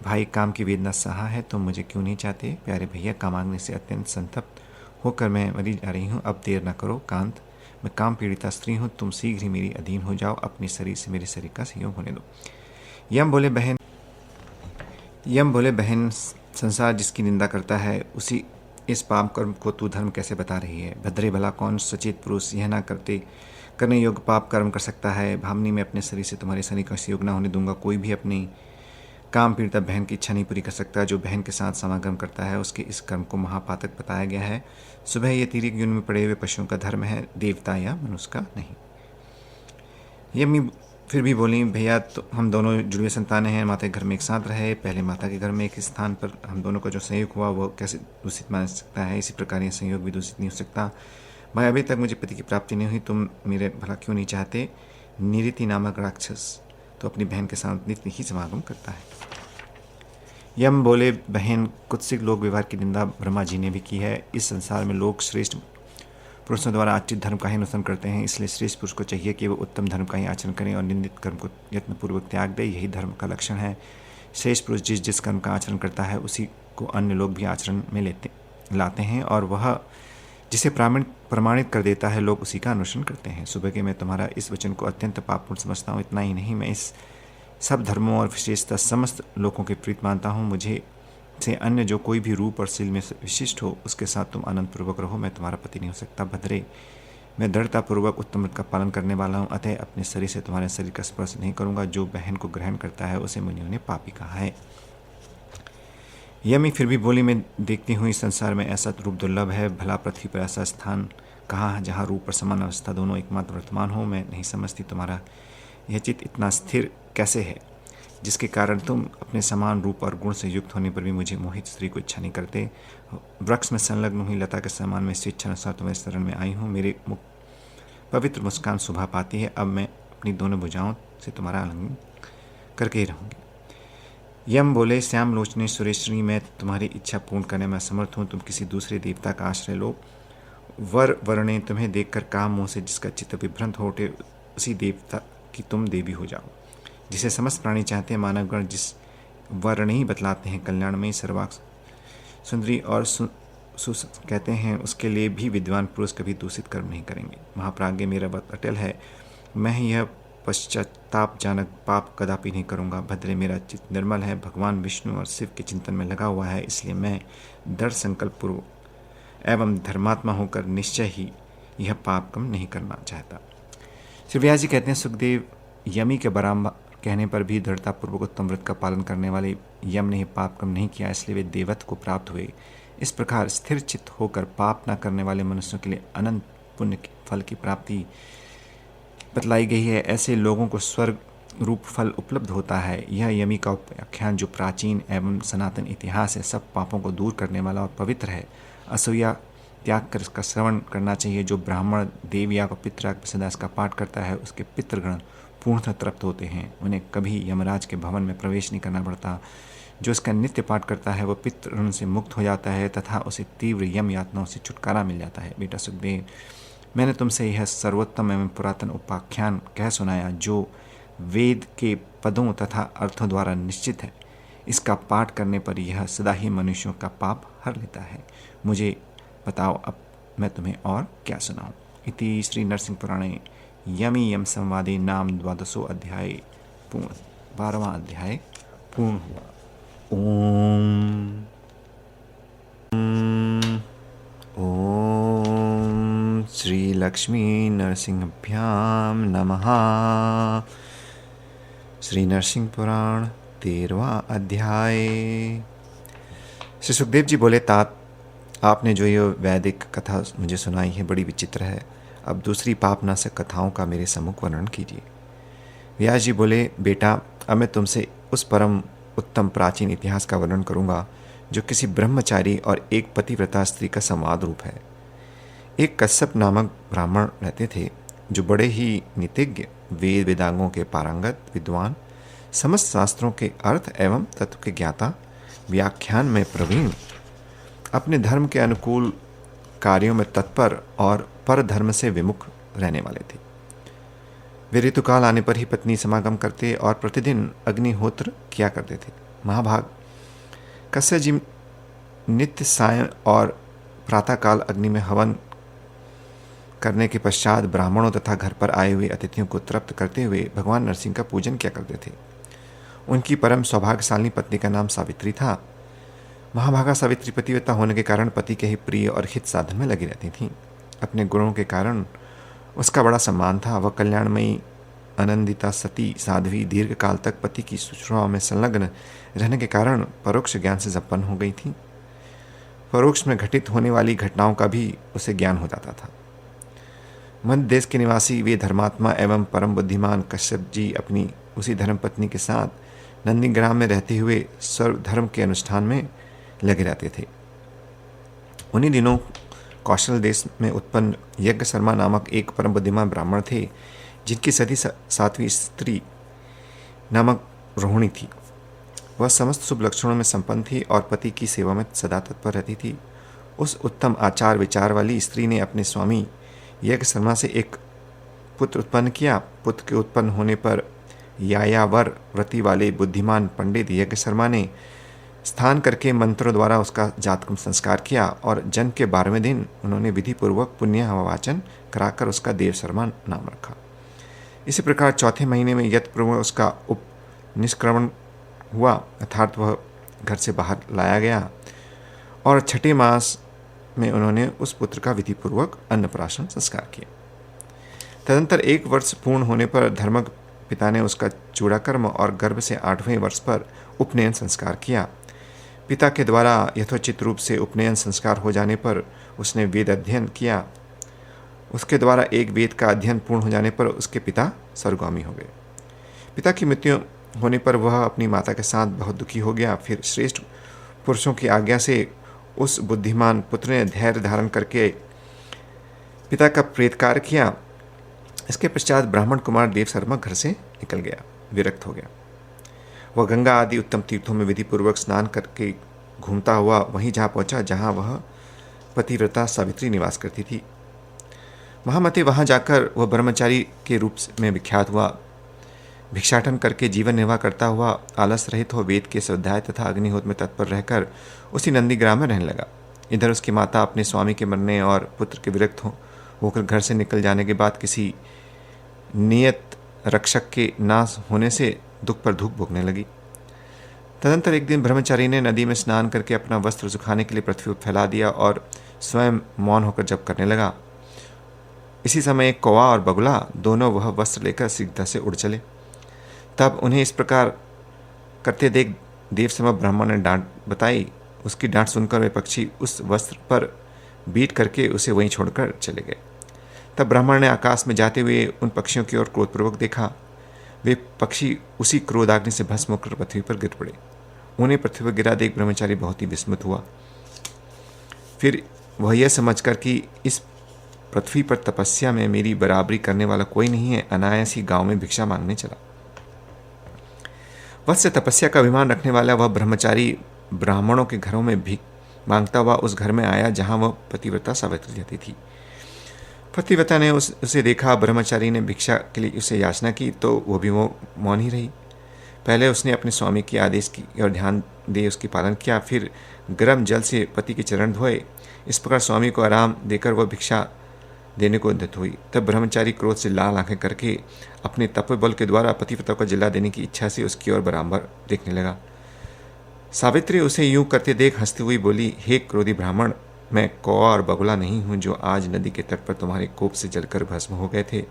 भाई, काम की वेदना सहा है, तुम मुझे क्यों नहीं चाहते? प्यारे भैया, कामाग्नि से अत्यंत संतप्त होकर मैं मरी जा रही हूँ। अब देर न करो कांत, मैं काम पीड़िता स्त्री हूँ, तुम शीघ्र ही मेरी अधीन हो जाओ, अपने शरीर से मेरे शरीर का संयोग होने दो। यम बोले बहन, संसार जिसकी निंदा करता है उसी इस पाप कर्म को तू धर्म कैसे बता रही है? भद्रे भला कौन सचेत पुरुष यह ना करने योग्य पाप कर्म कर सकता है? भामिनी, मैं अपने शरीर से तुम्हारे शरीर का संयोग न होने दूंगा। कोई भी अपनी काम पीड़िता बहन की इच्छा नहीं पूरी कर सकता। जो बहन के साथ समागम करता है उसके इस कर्म को महापातक बताया गया है। सुबह ये तीर्थ युन में पड़े हुए पशुओं का धर्म है, देवता या मनुष्य का नहीं। यमी फिर भी बोली, भैया तो हम दोनों जुड़वे संतानें हैं, माता के घर में एक साथ रहे, पहले माता के घर में एक स्थान पर हम दोनों का जो संयोग हुआ वो कैसे दूषित मान सकता है? इसी प्रकार यह संयोग भी दूषित नहीं हो सकता। भाई, अभी तक मुझे पति की प्राप्ति नहीं हुई, तुम मेरे भला क्यों नहीं चाहते? निरिति नामक राक्षस तो अपनी बहन के साथ नित्य ही समागम करता है। यम बोले, बहन, कुत्सित लोक व्यवहार की निंदा ब्रह्मा जी ने भी की है। इस संसार में लोग श्रेष्ठ पुरुषों द्वारा आचरित धर्म का ही अनुसरण करते हैं, इसलिए श्रेष्ठ पुरुष को चाहिए कि वो उत्तम धर्म का ही आचरण करें और निंदित कर्म को यत्नपूर्वक त्याग दे। यही धर्म का लक्षण है। श्रेष्ठ पुरुष जिस जिस कर्म का आचरण करता है उसी को अन्य लोग भी आचरण में लाते हैं, और वह जिसे प्रमाणित कर देता है लोग उसी का अनुसरण करते हैं। सुबह के मैं तुम्हारा इस वचन को अत्यंत पापपूर्ण समझता हूँ। इतना ही नहीं, मैं इस सब धर्मों और विशेषता समस्त लोगों के प्रीत मानता हूँ। मुझे से अन्य जो कोई भी रूप और शील में विशिष्ट हो उसके साथ तुम आनंद पूर्वक रहो। मैं तुम्हारा पति नहीं हो सकता। भद्रे, मैं दृढ़तापूर्वक उत्तम व्रत का पालन करने वाला हूँ, अतः अपने शरीर से तुम्हारे शरीर का स्पर्श नहीं करूँगा। जो बहन को ग्रहण करता है उसे मुनियों ने पापी कहा है। यमी फिर भी बोली, मैं देखती हूँ इस संसार में ऐसा रूप दुर्लभ है, भला पृथ्वी पर ऐसा स्थान कहाँ है जहाँ रूप और समान अवस्था दोनों एकमात्र वर्तमान हो। मैं नहीं समझती तुम्हारा यह चित्त इतना स्थिर कैसे है जिसके कारण तुम अपने समान रूप और गुण से युक्त होने पर भी मुझे मोहित स्त्री को इच्छा नहीं करते। वृक्ष में संलग्न हुई लता के समान मैं स्वेच्छा अनुसार तुम्हारे शरण में आई हूँ। मेरे पवित्र मुस्कान शोभा पाती है। अब मैं अपनी दोनों भुजाओं से तुम्हारा आलिंगन करके ही रहूँगी। यम बोले, श्याम लोचने सुरेश्वरी, मैं तुम्हारी इच्छा पूर्ण करने में असमर्थ हूँ। तुम किसी दूसरे देवता का आश्रय लो। वरणे तुम्हें देखकर काम मोह से जिसका चित्त विभ्रांत हो उठे उसी देवता की तुम देवी हो जाओ। जिसे समस्त प्राणी चाहते हैं, मानवगण जिस वर्ण ही बतलाते हैं कल्याण में सर्वाक सुंदरी और कहते हैं, उसके लिए भी विद्वान पुरुष कभी दूषित कर्म नहीं करेंगे। महाप्राज्ञ, मेरा व्रत अटल है, मैं यह पश्चाताप जानक पाप कदापि नहीं करूँगा। भद्रे, मेरा चित्त निर्मल है, भगवान विष्णु और शिव के चिंतन में लगा हुआ है, इसलिए मैं दृढ़ संकल्प पूर्वक एवं धर्मात्मा होकर निश्चय ही यह पाप कम नहीं करना चाहता। श्री व्यास जी कहते हैं, सुखदेव, यमी के बराबर कहने पर भी दृढ़तापूर्वक उत्तम व्रत का पालन करने वाले यम ने पाप कम नहीं किया, इसलिए वे देवत्व को प्राप्त हुए। इस प्रकार स्थिर चित्त होकर पाप न करने वाले मनुष्यों के लिए अनंत पुण्य फल की प्राप्ति बतलाई गई है। ऐसे लोगों को स्वर्ग रूप फल उपलब्ध होता है। यह यमी का उपाख्यान जो प्राचीन एवं सनातन इतिहास है, सब पापों को दूर करने वाला और पवित्र है। असूया त्याग कर इसका श्रवण करना चाहिए। जो ब्राह्मण देव या पितृ सदा इसका पाठ करता है उसके पितृगण पूर्णतः तृप्त होते हैं, उन्हें कभी यमराज के भवन में प्रवेश नहीं करना पड़ता। जो इसका नित्य पाठ करता है वह पितृ से मुक्त हो जाता है तथा उसे तीव्र यम यातनाओं से छुटकारा मिल जाता है। बेटा सुखदेव, मैंने तुमसे यह सर्वोत्तम एवं पुरातन उपाख्यान कह सुनाया जो वेद के पदों तथा अर्थों द्वारा निश्चित है। इसका पाठ करने पर यह सदा ही मनुष्यों का पाप हर लेता है। मुझे बताओ अब मैं तुम्हें और क्या सुनाऊं। इति श्री नरसिंह पुराणे यमी यम संवादे नाम 12 अध्याय पूर्ण। 12वां अध्याय पूर्ण हुआ। ओम श्री लक्ष्मी नरसिंहभ्याम नमः। श्री नरसिंह पुराण 13वां अध्याय। श्री सुखदेव जी बोले, तात, आपने जो ये वैदिक कथा मुझे सुनाई है बड़ी विचित्र है। अब दूसरी पापनाशक कथाओं का मेरे सम्मुख वर्णन कीजिए। व्यास जी बोले, बेटा, अब मैं तुमसे उस परम उत्तम प्राचीन इतिहास का वर्णन करूंगा जो किसी ब्रह्मचारी और एक पतिव्रता स्त्री का संवाद रूप है। एक कश्यप नामक ब्राह्मण रहते थे जो बड़े ही नीतिज्ञ, वेद वेदांगों के पारंगत विद्वान, समस्त शास्त्रों के अर्थ एवं तत्व के ज्ञाता, व्याख्यान में प्रवीण, अपने धर्म के अनुकूल कार्यों में तत्पर और पर धर्म से विमुख रहने वाले थे। वे ऋतुकाल आने पर ही पत्नी समागम करते और प्रतिदिन अग्निहोत्र किया करते थे। महाभाग कश्यप जी नित्य सायं और प्रातःकाल अग्नि में हवन करने के पश्चात ब्राह्मणों तथा घर पर आए हुए अतिथियों को तृप्त करते हुए भगवान नरसिंह का पूजन किया करते थे। उनकी परम सौभाग्यशाली पत्नी का नाम सावित्री था। महाभागा सावित्री पतिव्रता होने के कारण पति के ही प्रिय और हित साधन में लगी रहती थी। अपने गुणों के कारण उसका बड़ा सम्मान था। वह कल्याणमयी आनंदिता सती साध्वी दीर्घ काल तक पति की शुश्रूषा में संलग्न रहने के कारण परोक्ष ज्ञान से संपन्न हो गई थी। परोक्ष में घटित होने वाली घटनाओं का भी उसे ज्ञान हो जाता था। मध्य देश के निवासी वे धर्मात्मा एवं परम बुद्धिमान कश्यप जी अपनी उसी धर्म पत्नी के साथ नंदीग्राम में रहते हुए सर्वधर्म के अनुष्ठान में लगे रहते थे। उन्हीं दिनों कौशल देश में उत्पन्न यज्ञ शर्मा नामक एक परम बुद्धिमान ब्राह्मण थे, जिनकी सती सातवीं स्त्री नामक रोहिणी थी। वह समस्त शुभ लक्षणों में संपन्न थी और पति की सेवा में सदा तत्पर रहती थी। उस उत्तम आचार विचार वाली स्त्री ने अपने स्वामी यज्ञ शर्मा से एक पुत्र उत्पन्न किया। पुत्र के उत्पन्न होने पर यायावर व्रति वाले बुद्धिमान पंडित यज्ञ शर्मा ने स्थान करके मंत्रों द्वारा उसका जातकर्म संस्कार किया और जन्म के 12वें दिन उन्होंने विधि पूर्वक पुण्य वाचन कराकर उसका देव शर्मा नाम रखा। इसी प्रकार चौथे महीने में यत्पूर्वक उसका निष्क्रमण हुआ, अर्थात वह घर से बाहर लाया गया और छठे मास में उन्होंने उस पुत्र का विधि पूर्वक अन्नप्राशन संस्कार किया। तदंतर 1 वर्ष पूर्ण होने पर धर्मक पिता ने उसका चूड़ाकर्म और गर्भ से 8वें वर्ष पर उपनयन संस्कार किया। पिता के द्वारा यथोचित रूप से उपनयन संस्कार हो जाने पर उसने वेद अध्ययन किया। उसके द्वारा एक वेद का अध्ययन पूर्ण हो जाने पर उसके पिता स्वर्गगामी हो गए। पिता की मृत्यु होने पर वह अपनी माता के साथ बहुत दुखी हो गया। फिर श्रेष्ठ पुरुषों की आज्ञा से उस बुद्धिमान पुत्र ने धैर्य धारण करके पिता का प्रेतकार किया। इसके पश्चात ब्राह्मण कुमार देव शर्मा घर से निकल गया, विरक्त हो गया। वह गंगा आदि उत्तम तीर्थों में विधि पूर्वक स्नान करके घूमता हुआ वहीं जा पहुंचा जहां वह पतिव्रता सावित्री निवास करती थी। महामते वहां जाकर वह ब्रह्मचारी के रूप में विख्यात हुआ। भिक्षाटन करके जीवन निर्वाह करता हुआ आलस रहित हो वेद के स्वाध्याय तथा अग्निहोत्र में तत्पर रहकर उसी नंदीग्राम में रहने लगा। इधर उसकी माता अपने स्वामी के मरने और पुत्र के विरक्त होकर घर से निकल जाने के बाद किसी नियत रक्षक के नाश होने से दुख पर दुख भोगने लगी। तदंतर एक दिन ब्रह्मचारी ने नदी में स्नान करके अपना वस्त्र सुखाने के लिए पृथ्वी पर फैला दिया और स्वयं मौन होकर जप करने लगा। इसी समय एक कौवा और बगुला दोनों वह वस्त्र लेकर शीघ्रता से उड़ चले। तब उन्हें इस प्रकार करते देख देव शर्मा ब्राह्मण ने डांट बताई। उसकी डांट सुनकर वे पक्षी उस वस्त्र पर बीट करके उसे वहीं छोड़कर चले गए। तब ब्राह्मण ने आकाश में जाते हुए उन पक्षियों की ओर क्रोधपूर्वक देखा। वे पक्षी उसी क्रोधाग्नि से भस्म होकर पृथ्वी पर गिर पड़े। उन्हें पृथ्वी पर गिरा देख ब्रह्मचारी बहुत ही विस्मित हुआ। फिर वह यह समझकर कि इस पृथ्वी पर तपस्या में मेरी बराबरी करने वाला कोई नहीं है, अनायास ही गांव में भिक्षा मांगने चला। वत्स से तपस्या का अभिमान रखने वाला वह ब्रह्मचारी ब्राह्मणों के घरों में भीख मांगता हुआ उस घर में आया जहां वह पतिव्रता सावित्री रहती थी। पतिव्रता ने उसे देखा। ब्रह्मचारी ने भिक्षा के लिए उसे याचना की तो वो भी वो मौन ही रही। पहले उसने अपने स्वामी के आदेश की और ध्यान दे उसकी पालन किया, फिर गर्म जल से पति के चरण धोए। इस प्रकार स्वामी को आराम देकर वह भिक्षा देने को उद्यत हुई। तब ब्रह्मचारी क्रोध से लाल आंखें करके अपने तपोबल के द्वारा पतिव्रता को जिला देने की इच्छा से उसकी ओर बराबर देखने लगा। सावित्री उसे यूं करते देख हंसती हुई बोली, हे क्रोधी ब्राह्मण, मैं कौवा और बगुला नहीं हूं जो आज नदी के तट पर तुम्हारे कोप से जलकर भस्म हो गए थे।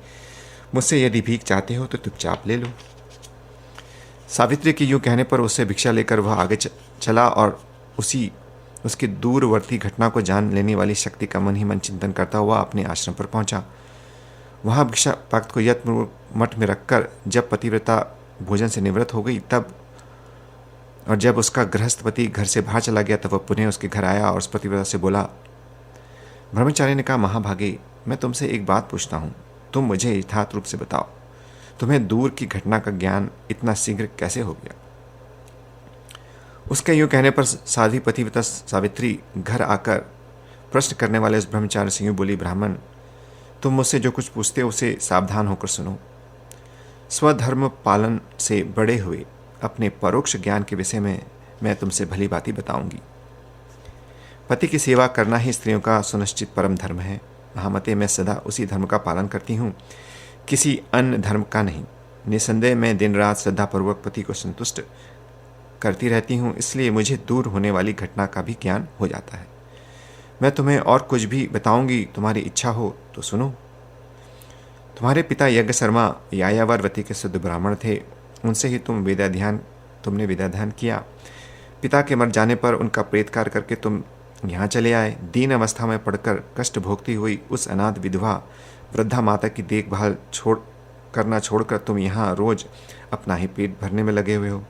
मुझसे यदि भीख चाहते हो तो चुपचाप ले लो। सावित्री के यूं कहने पर उससे भिक्षा लेकर वह आगे चला और उसकी दूरवर्ती घटना को जान लेने वाली शक्ति का मन ही मन चिंतन करता हुआ अपने आश्रम पर पहुंचा। वहां भिक्षा पात्र को यत्न मठ में रखकर जब पतिव्रता भोजन से निवृत्त हो गई और जब उसका गृहस्थ पति घर से बाहर चला गया तब वह पुनः उसके घर आया और उस पतिव्रता से बोला। ब्रह्मचारी ने कहा, महाभागे, मैं तुमसे एक बात पूछता हूँ, तुम मुझे यथार्थ रूप से बताओ, तुम्हें दूर की घटना का ज्ञान इतना शीघ्र कैसे हो गया? उसके यूं कहने पर साध्वी पतिव्रता सावित्री घर आकर प्रश्न करने वाले उस ब्रह्मचारी से यूँ बोली, ब्राह्मण, तुम मुझसे जो कुछ पूछते हो उसे सावधान होकर सुनो। स्वधर्म पालन से बड़े हुए अपने परोक्ष ज्ञान के विषय में मैं तुमसे भली भांति बताऊंगी। पति की सेवा करना ही स्त्रियों का सुनिश्चित परम धर्म है। महामते, मैं सदा उसी धर्म का पालन करती हूँ, किसी अन्य धर्म का नहीं। निसंदेह मैं दिन रात श्रद्धापूर्वक पति को संतुष्ट करती रहती हूँ, इसलिए मुझे दूर होने वाली घटना का भी ज्ञान हो जाता है। मैं तुम्हें और कुछ भी बताऊंगी, तुम्हारी इच्छा हो तो सुनो। तुम्हारे पिता यज्ञ शर्मा यायावरवती के शुद्ध ब्राह्मण थे, उनसे ही तुमने विद्याध्यान किया। पिता के मर जाने पर उनका प्रेतकार करके तुम यहाँ चले आए। दीन अवस्था में पड़कर कष्ट भोगती हुई उस अनाथ विधवा वृद्धा माता की देखभाल छोड़कर तुम यहाँ रोज अपना ही पेट भरने में लगे हुए हो।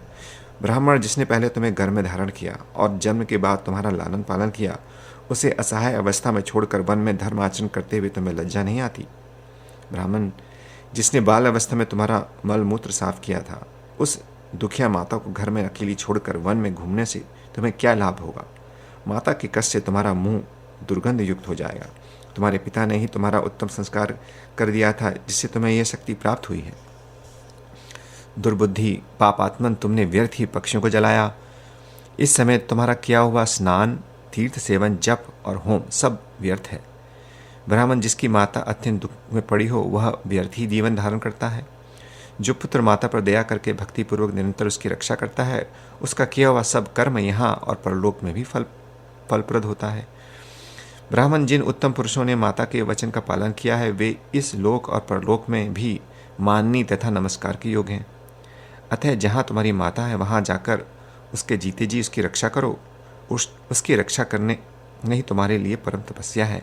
ब्राह्मण जिसने पहले तुम्हें घर में धारण किया और जन्म के बाद तुम्हारा लालन पालन किया, उसे असहाय अवस्था में छोड़कर वन में धर्म आचरण करते हुए तुम्हें लज्जा नहीं आती। ब्राह्मण जिसने बाल अवस्था में तुम्हारा मल मूत्र साफ किया था, उस दुखिया माता को घर में अकेली छोड़कर वन में घूमने से तुम्हें क्या लाभ होगा? माता के कष्ट से तुम्हारा मुंह दुर्गंध युक्त हो जाएगा। तुम्हारे पिता ने ही तुम्हारा उत्तम संस्कार कर दिया था, जिससे तुम्हें यह शक्ति प्राप्त हुई है। दुर्बुद्धि पापात्मन, तुमने व्यर्थ ही पक्षियों को जलाया। इस समय तुम्हारा किया हुआ स्नान, तीर्थ सेवन, जप और होम सब व्यर्थ है। ब्राह्मण जिसकी माता अत्यंत दुख में पड़ी हो, वह व्यर्थ ही जीवन धारण करता है। जो पुत्र माता पर दया करके भक्तिपूर्वक निरंतर उसकी रक्षा करता है, उसका किया हुआ सब कर्म यहाँ और परलोक में भी फलप्रद होता है। ब्राह्मण जिन उत्तम पुरुषों ने माता के वचन का पालन किया है, वे इस लोक और परलोक में भी माननीय तथा नमस्कार के योग्य हैं। अतः जहाँ तुम्हारी माता है, वहाँ जाकर उसके जीते जी उसकी रक्षा करो। उसकी रक्षा करने नहीं तुम्हारे लिए परम तपस्या है।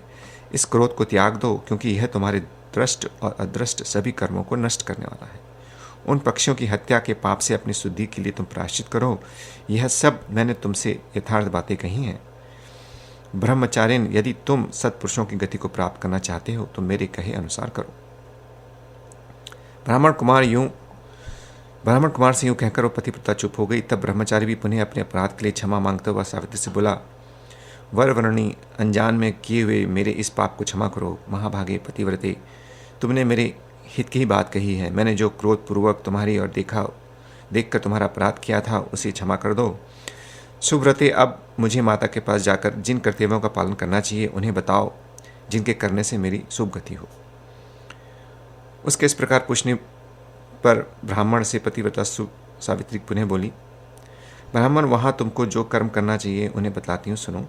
इस क्रोध को त्याग दो, क्योंकि यह तुम्हारे दृष्ट और अदृष्ट सभी कर्मों को नष्ट करने वाला है। उन पक्षियों की हत्या के पाप से अपनी शुद्धि के लिए तुम प्रायश्चित करो। यह सब मैंने तुमसे यथार्थ बातें कही हैं। ब्रह्मचारिण, यदि तुम सत्पुरुषों की गति को प्राप्त करना चाहते हो तो मेरे कहे अनुसार करो। ब्राह्मण कुमार से यूं कहकर वो पतिव्रता चुप हो गई। तब ब्रह्मचारी भी पुनः अपने अपराध के लिए क्षमा मांगता हुआ सावित्री से बोला, वरवर्णी, अनजान में किए हुए मेरे इस पाप को क्षमा करो। महाभागे पतिव्रते, तुमने मेरे हित की ही बात कही है। मैंने जो क्रोधपूर्वक तुम्हारी ओर देखकर तुम्हारा अपराध किया था, उसे क्षमा कर दो। सुव्रते, अब मुझे माता के पास जाकर जिन कर्तव्यों का पालन करना चाहिए उन्हें बताओ, जिनके करने से मेरी शुभ गति हो। उसके इस प्रकार पूछने पर ब्राह्मण से पतिव्रता सावित्री पुनः बोली, ब्राह्मण, वहाँ तुमको जो कर्म करना चाहिए उन्हें बतलाती हूँ, सुनो।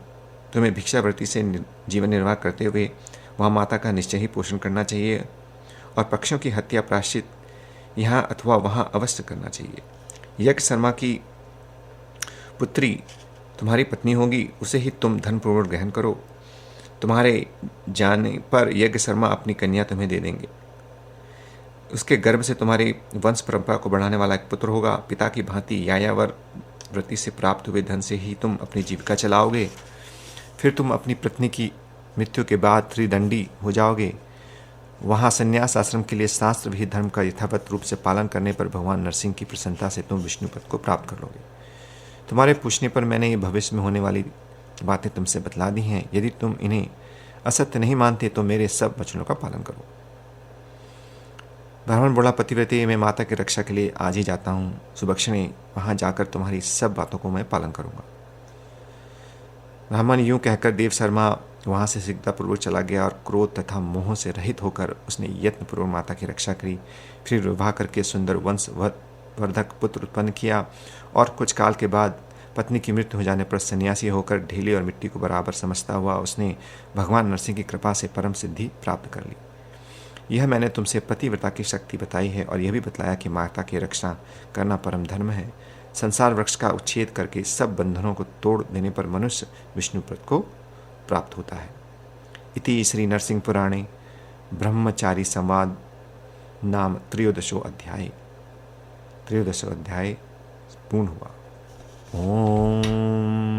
तुम्हें भिक्षावृत्ति से जीवन निर्वाह करते हुए वहाँ माता का निश्चय ही पोषण करना चाहिए और पक्षियों की हत्या प्रायश्चित यहाँ अथवा वहाँ अवश्य करना चाहिए। यज्ञ शर्मा की पुत्री तुम्हारी पत्नी होगी, उसे ही तुम धनपूर्वक ग्रहण करो। तुम्हारे जाने पर यज्ञ शर्मा अपनी कन्या तुम्हें दे देंगे। उसके गर्भ से तुम्हारी वंश परंपरा को बढ़ाने वाला एक पुत्र होगा। पिता की भांति यायावर व्रति से प्राप्त हुए धन से ही तुम अपनी जीविका चलाओगे। फिर तुम अपनी पत्नी की मृत्यु के बाद त्रिदंडी हो जाओगे। वहाँ संन्यास आश्रम के लिए शास्त्र भी धर्म का यथावत रूप से पालन करने पर भगवान नरसिंह की प्रसन्नता से तुम विष्णुपद को प्राप्त कर लोगे। तुम्हारे पूछने पर मैंने ये भविष्य में होने वाली बातें तुमसे बतला दी हैं। यदि तुम इन्हें असत्य नहीं मानते तो मेरे सब वचनों का पालन करो। ब्राह्मण बोला, पतिव्रते, मैं माता की रक्षा के लिए आज ही जाता हूँ। सुबक्षिणी, वहाँ जाकर तुम्हारी सब बातों को मैं पालन करूँगा। ब्राह्मण यूं कहकर देव शर्मा वहाँ से शीघ्रतापूर्वक चला गया और क्रोध तथा मोह से रहित होकर उसने यत्नपूर्वक माता की रक्षा करी। फिर विवाह करके सुंदर वंश वर्धक पुत्र उत्पन्न किया और कुछ काल के बाद पत्नी की मृत्यु हो जाने पर सन्यासी होकर ढीले और मिट्टी को बराबर समझता हुआ उसने भगवान नरसिंह की कृपा से परम सिद्धि प्राप्त कर ली। यह मैंने तुमसे पतिव्रता की शक्ति बताई है और यह भी बतलाया कि माता की रक्षा करना परम धर्म है। संसार वृक्ष का उच्छेद करके सब बंधनों को तोड़ देने पर मनुष्य विष्णुपद को प्राप्त होता है। इति श्री नरसिंह पुराणे ब्रह्मचारी संवाद नाम त्रयोदशो अध्याय पूर्ण हुआ। ओम